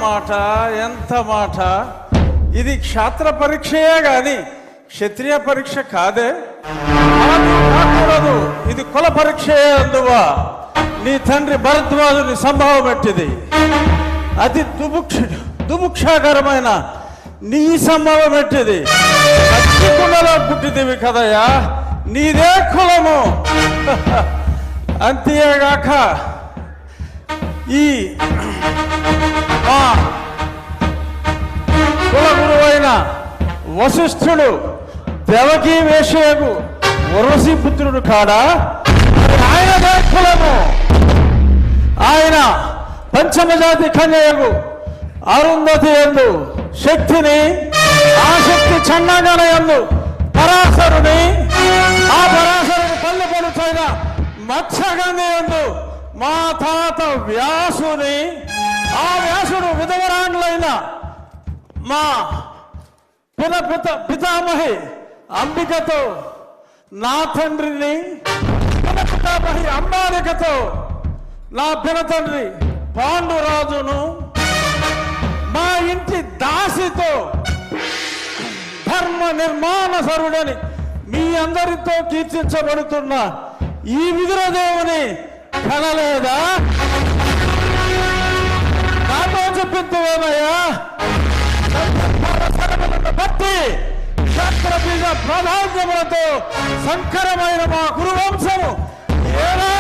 మాట ఎంత మాట. ఇది క్షాత్ర పరీక్షయే గాని క్షత్రియ పరీక్ష కాదే. కాకూడదు, ఇది కుల పరీక్షయే. అందువా నీ తండ్రి భరద్వాజుని సంభవం ఎట్టిది. అతి దుముక్షాకరమైన నీ సంభవం ఎట్టిది. కుండలో పుట్టిదివి కదయ్యా, నీదే కులము. అంతేగాక ఈ కుల గురువైన వశిష్ఠుడు దేవకీ వేషయకు ఉర్వశీ పుత్రుడు కాడా, ఆయనదే కులము. ఆయన పంచమజాతి కన్యకు అరుంధతి యందు శక్తిని, ఆ శక్తి చండాగణ యందు పరాశరుని, ఆ పరాశరుని పల్లె పలుచైన మత్స్యగంధి యందు మా తాత వ్యాసుని, ఆ వ్యాసుడు విధవరాండ్లైన మా పితామహి అంబికతో నా తండ్రిని, పితామహి అంబాలికతో నా పినతండ్రి పాండురాజును, మా ఇంటి దాసితో ధర్మ నిర్మాణ సరుడని మీ అందరితో కీర్తించబడుతున్న ఈ విదురదేవుని కనలేదా? నాతో చెప్పిందేమయ్యా? బట్టి క్షత్రబీజ ప్రాధాన్యములతో సంకరమైన మా గురువంశము ఏనా